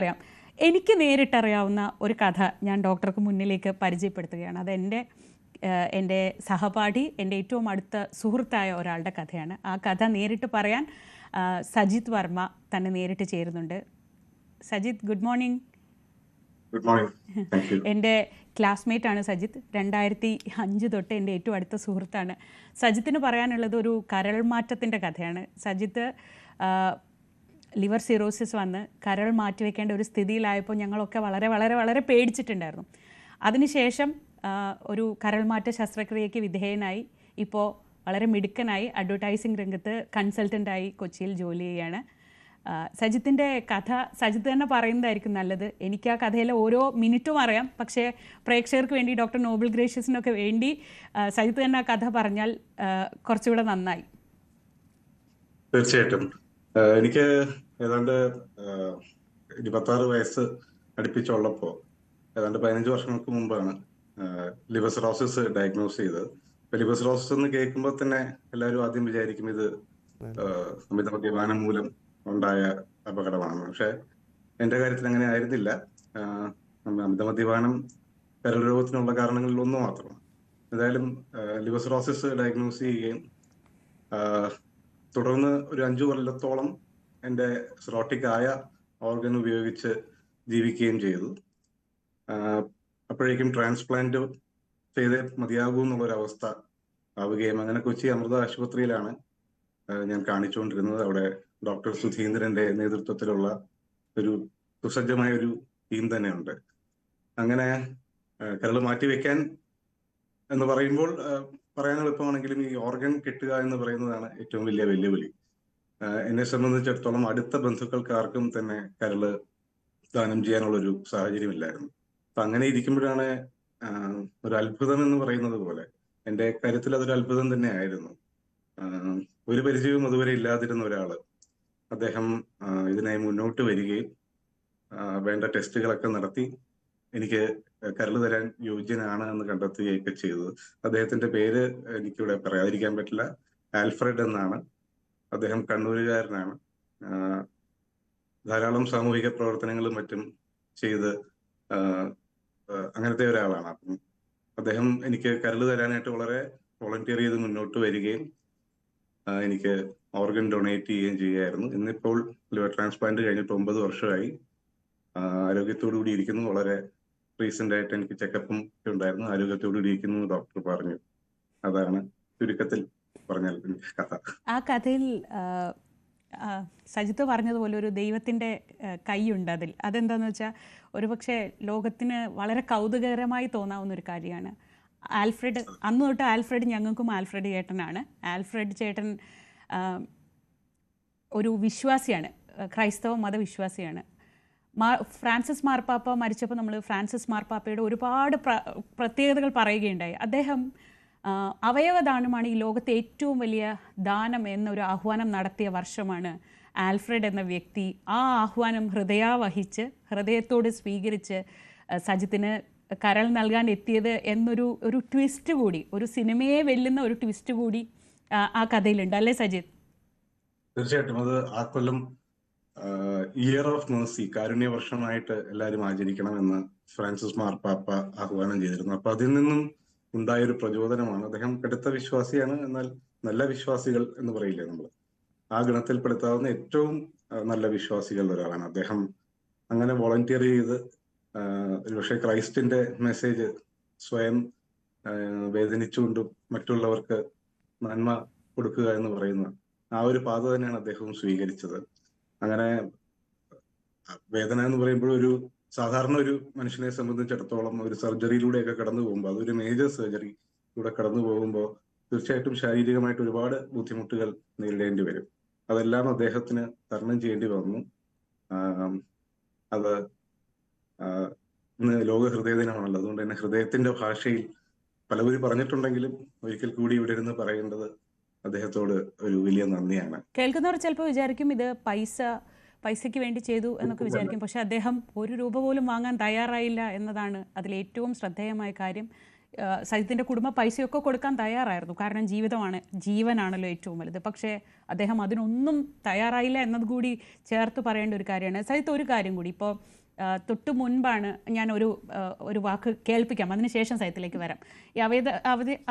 അറിയാം. എനിക്ക് നേരിട്ടറിയാവുന്ന ഒരു കഥ ഞാൻ ഡോക്ടർക്ക് മുന്നിലേക്ക് പരിചയപ്പെടുത്തുകയാണ്. അത് എൻ്റെ സഹപാഠി, എൻ്റെ ഏറ്റവും അടുത്ത സുഹൃത്തായ ഒരാളുടെ കഥയാണ്. ആ കഥ നേരിട്ട് പറയാൻ സജിത് വർമ്മ തന്നെ നേരിട്ട് ചേരുന്നുണ്ട്. Sajith, good morning. Good morning. Thank you. എൻ്റെ ക്ലാസ്മേറ്റാണ് സജിത്ത്. 2005 തൊട്ട് എൻ്റെ ഏറ്റവും അടുത്ത സുഹൃത്താണ്. സജിത്തിന് പറയാനുള്ളത് ഒരു കരൾ മാറ്റത്തിൻ്റെ കഥയാണ്. സജിത്ത് ലിവർ സിറോസിസ് വന്ന് കരൾ മാറ്റിവെക്കേണ്ട ഒരു സ്ഥിതിയിലായപ്പോൾ ഞങ്ങളൊക്കെ വളരെ വളരെ വളരെ പേടിച്ചിട്ടുണ്ടായിരുന്നു. അതിനുശേഷം ഒരു കരൾമാറ്റ ശസ്ത്രക്രിയയ്ക്ക് വിധേയനായി ഇപ്പോൾ വളരെ മിടുക്കനായി അഡ്വർടൈസിങ് രംഗത്ത് കൺസൾട്ടൻ്റായി കൊച്ചിയിൽ ജോലി ചെയ്യുകയാണ്. സജിത്തിൻ്റെ കഥ സജിത്ത് തന്നെ പറയുന്നതായിരിക്കും നല്ലത്. എനിക്ക് ആ കഥയിലെ ഓരോ മിനിറ്റും അറിയാം, പക്ഷേ പ്രേക്ഷകർക്ക് വേണ്ടി, ഡോക്ടർ നോബൽ ഗ്രേഷ്യസിനൊക്കെ വേണ്ടി സജിത്ത് തന്നെ ആ കഥ പറഞ്ഞാൽ കുറച്ചുകൂടെ നന്നായി. തീർച്ചയായിട്ടും. എനിക്ക് ഏതാണ്ട് 26 വയസ്സ് അടുപ്പിച്ചുള്ളപ്പോൾ ഏതാണ്ട് 15 വർഷങ്ങൾക്ക് മുമ്പാണ് ലിവർ സിറോസിസ് ഡയഗ്നോസ് ചെയ്തത്. ലിവർ സിറോസിസ് എന്ന് കേൾക്കുമ്പോൾ തന്നെ എല്ലാവരും ആദ്യം വിചാരിക്കും ഇത് അമിത മദ്യപാനം മൂലം ഉണ്ടായ അപകടമാണ്. പക്ഷെ എന്റെ കാര്യത്തിൽ അങ്ങനെ ആയിരുന്നില്ല. അമിത മദ്യപാനം കരൾ രോഗത്തിനുള്ള കാരണങ്ങളിൽ ഒന്ന് മാത്രമാണ്. ഏതായാലും ലിവർ സിറോസിസ് ഡയഗ്നോസ് ചെയ്യുകയും തുടർന്ന് ഒരു 5 കൊല്ലത്തോളം എൻ്റെ സിറോട്ടിക് ആയ ഓർഗൻ ഉപയോഗിച്ച് ജീവിക്കുകയും ചെയ്തു. അപ്പോഴേക്കും ട്രാൻസ്പ്ലാന്റ് ചെയ്തേ മതിയാകൂ എന്നുള്ളൊരവസ്ഥ ആവുകയും അങ്ങനെ കൊച്ചി അമൃത ആശുപത്രിയിലാണ് ഞാൻ കാണിച്ചുകൊണ്ടിരുന്നത്. അവിടെ ഡോക്ടർ സുധീന്ദ്രന്റെ നേതൃത്വത്തിലുള്ള ഒരു സുസജ്ജമായ ഒരു ടീം തന്നെയുണ്ട്. അങ്ങനെ കരൾ മാറ്റിവെക്കാൻ എന്ന് പറയുമ്പോൾ പറയാൻ എളുപ്പമാണെങ്കിലും ഈ ഓർഗൻ കിട്ടുക എന്ന് പറയുന്നതാണ് ഏറ്റവും വലിയ വെല്ലുവിളി. എന്നെ സംബന്ധിച്ചിടത്തോളം അടുത്ത ബന്ധുക്കൾക്ക് ആർക്കും തന്നെ കരള് ദാനം ചെയ്യാനുള്ളൊരു സാഹചര്യമില്ലായിരുന്നു. അപ്പൊ അങ്ങനെ ഇരിക്കുമ്പോഴാണ് ഒരു അത്ഭുതം എന്ന് പറയുന്നത് പോലെ എൻ്റെ കാര്യത്തിൽ അതൊരു അത്ഭുതം തന്നെയായിരുന്നു. ഒരു പരിചയവും അതുവരെ ഇല്ലാതിരുന്ന ഒരാള് അദ്ദേഹം ഇതിനായി മുന്നോട്ട് വരികയും വേണ്ട ടെസ്റ്റുകളൊക്കെ നടത്തി എനിക്ക് കരൾ തരാൻ യോഗ്യനാണ് എന്ന് കണ്ടെത്തുകയൊക്കെ ചെയ്തത്. അദ്ദേഹത്തിന്റെ പേര് എനിക്കിവിടെ പറയാതിരിക്കാൻ പറ്റില്ല. ആൽഫ്രഡ് എന്നാണ്. അദ്ദേഹം കണ്ണൂരുകാരനാണ്. ധാരാളം സാമൂഹിക പ്രവർത്തനങ്ങളും മറ്റും ചെയ്ത് അങ്ങനത്തെ ഒരാളാണ്. അപ്പം അദ്ദേഹം എനിക്ക് കരൾ തരാനായിട്ട് വളരെ വോളണ്ടിയർ ചെയ്ത് മുന്നോട്ട് വരികയും എനിക്ക് ഓർഗൻ ഡൊണേറ്റ് ചെയ്യുകയും ചെയ്യുകയായിരുന്നു. ഇന്നിപ്പോൾ ലിവർ ട്രാൻസ്പ്ലാന്റ് കഴിഞ്ഞിട്ട് 9 വർഷമായി. ആരോഗ്യത്തോടു കൂടി ഇരിക്കുന്നു. വളരെ റീസെന്റ് ആയിട്ട് എനിക്ക് ചെക്കപ്പും ഉണ്ടായിരുന്നു. ആരോഗ്യത്തോടു കൂടി ഇരിക്കുന്നു ഡോക്ടർ പറഞ്ഞു. അതാണ് ചുരുക്കത്തിൽ പറഞ്ഞാൽ കഥ. ആ കഥയിൽ സജിത്ത് പറഞ്ഞതുപോലെ ഒരു ദൈവത്തിൻ്റെ കൈയുണ്ട് അതിൽ. അതെന്താന്ന് വെച്ചാൽ ഒരുപക്ഷെ ലോകത്തിന് വളരെ കൗതുകകരമായി തോന്നാവുന്ന ഒരു കാര്യമാണ്. ആൽഫ്രഡ്, അന്ന് തൊട്ട് ആൽഫ്രഡ് ഞങ്ങൾക്കും ആൽഫ്രഡ് ചേട്ടനാണ്. ആൽഫ്രഡ് ചേട്ടൻ ഒരു വിശ്വാസിയാണ്, ക്രൈസ്തവ മതവിശ്വാസിയാണ്. ഫ്രാൻസിസ് മാർപ്പാപ്പ മരിച്ചപ്പോൾ നമ്മൾ ഫ്രാൻസിസ് മാർപ്പാപ്പയുടെ ഒരുപാട് പ്രത്യേകതകൾ പറയുകയുണ്ടായി. അദ്ദേഹം അവയവദാനമാണ് ഈ ലോകത്തെ ഏറ്റവും വലിയ ദാനം എന്നൊരു ആഹ്വാനം നടത്തിയ വർഷമാണ് ആൽഫ്രഡ് എന്ന വ്യക്തി ആ ആഹ്വാനം ഹൃദയാവഹിച്ച് ഹൃദയത്തോട് സ്വീകരിച്ച് സജിത്തിന് കരൾ നൽകാൻ എത്തിയത് എന്നൊരു ട്വിസ്റ്റ് കൂടി, ഒരു സിനിമയെ വെല്ലുന്ന ഒരു ട്വിസ്റ്റ് കൂടി ആ കഥയിലുണ്ട്, അല്ലേ സജിത്ത്? തീർച്ചയായിട്ടും. അത് ആ കൊല്ലം ഇയർ ഓഫ് മേഴ്സി, കാരുണ്യ വർഷമായിട്ട് എല്ലാവരും ആചരിക്കണമെന്ന് ഫ്രാൻസിസ് മാർപ്പാപ്പ ആഹ്വാനം ചെയ്തിരുന്നു. അപ്പൊ അതിൽ നിന്നും ഉണ്ടായൊരു പ്രചോദനമാണ്. അദ്ദേഹം കടുത്ത വിശ്വാസിയാണ്. എന്നാൽ നല്ല വിശ്വാസികൾ എന്ന് പറയില്ലേ നമ്മൾ, ആ ഗണത്തിൽപ്പെടുത്താവുന്ന ഏറ്റവും നല്ല വിശ്വാസികളിൽ ഒരാളാണ് അദ്ദേഹം. അങ്ങനെ വോളണ്ടിയർ ചെയ്ത് ഒരുപക്ഷെ ക്രൈസ്റ്റിന്റെ മെസ്സേജ് സ്വയം വേദനിച്ചുകൊണ്ടും മറ്റുള്ളവർക്ക് നന്മ കൊടുക്കുക എന്ന് പറയുന്ന ആ ഒരു പാത തന്നെയാണ് അദ്ദേഹവും സ്വീകരിച്ചത്. അങ്ങനെ വേദന എന്ന് പറയുമ്പോൾ ഒരു സാധാരണ ഒരു മനുഷ്യനെ സംബന്ധിച്ചിടത്തോളം ഒരു സർജറിയിലൂടെയൊക്കെ കടന്നു പോകുമ്പോൾ, അതൊരു മേജർ സർജറിയിലൂടെ കടന്നു പോകുമ്പോൾ തീർച്ചയായിട്ടും ശാരീരികമായിട്ട് ഒരുപാട് ബുദ്ധിമുട്ടുകൾ നേരിടേണ്ടി വരും. അതെല്ലാം അദ്ദേഹത്തിന് തരണം ചെയ്യേണ്ടി വന്നു. അത് ഇന്ന് ലോക ഹൃദയ ദിനമാണല്ലോ. അതുകൊണ്ട് തന്നെ ഹൃദയത്തിന്റെ ഭാഷയിൽ പലവരും പറഞ്ഞിട്ടുണ്ടെങ്കിലും ഒരിക്കൽ കൂടി ഇവിടെ ഇരുന്ന് പറയേണ്ടത് അദ്ദേഹത്തോട് ഒരു വലിയ നന്ദിയാണ്. കേൾക്കുന്നവർ ചിലപ്പോൾ വിചാരിക്കും ഇത് പൈസയ്ക്ക് വേണ്ടി ചെയ്തു എന്നൊക്കെ വിചാരിക്കും. പക്ഷെ അദ്ദേഹം 1 രൂപ പോലും വാങ്ങാൻ തയ്യാറായില്ല എന്നതാണ് അതിലേറ്റവും ശ്രദ്ധേയമായ കാര്യം. സജിത്തിൻ്റെ കുടുംബം പൈസയൊക്കെ കൊടുക്കാൻ തയ്യാറായിരുന്നു, കാരണം ജീവനാണല്ലോ ഏറ്റവും വലുത്. പക്ഷേ അദ്ദേഹം അതിനൊന്നും തയ്യാറായില്ല എന്നതുകൂടി ചേർത്ത് പറയേണ്ട ഒരു കാര്യമാണ്. സജിത്ത്, ഒരു കാര്യം കൂടി, ഇപ്പോൾ തൊട്ടു മുൻപാണ് ഞാൻ ഒരു വാക്ക് കേൾപ്പിക്കാം, അതിനുശേഷം സജിത്തിലേക്ക് വരാം. ഈ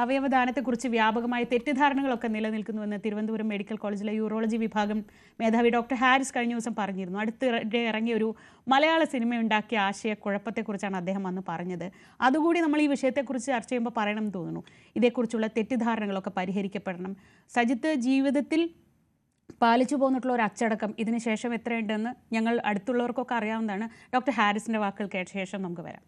അവയവദാനത്തെക്കുറിച്ച് വ്യാപകമായ തെറ്റിദ്ധാരണകളൊക്കെ നിലനിൽക്കുന്നുവെന്ന് തിരുവനന്തപുരം മെഡിക്കൽ കോളേജിലെ യൂറോളജി വിഭാഗം മേധാവി ഡോക്ടർ ഹാരിസ് കഴിഞ്ഞ ദിവസം പറഞ്ഞിരുന്നു. അടുത്തിടെ ഇറങ്ങിയ ഒരു മലയാള സിനിമ ഉണ്ടാക്കിയ ആശയക്കുഴപ്പത്തെക്കുറിച്ചാണ് അദ്ദേഹം അന്ന് പറഞ്ഞത്. അതുകൂടി നമ്മൾ ഈ വിഷയത്തെക്കുറിച്ച് ചർച്ച ചെയ്യുമ്പോൾ പറയണം എന്ന് തോന്നുന്നു. ഇതേക്കുറിച്ചുള്ള തെറ്റിദ്ധാരണകളൊക്കെ പരിഹരിക്കപ്പെടണം. സജിത്ത് ജീവിതത്തിൽ പാലിച്ചു പോന്നിട്ടുള്ള ഒരു അച്ചടക്കം ഇതിന് ശേഷം എത്രയുണ്ടെന്ന് ഞങ്ങൾ അടുത്തുള്ളവർക്കൊക്കെ അറിയാവുന്നതാണ്. ഡോക്ടർ ഹാരിസിൻ്റെ വാക്കുകൾ കേട്ട ശേഷം നമുക്ക് വരാം.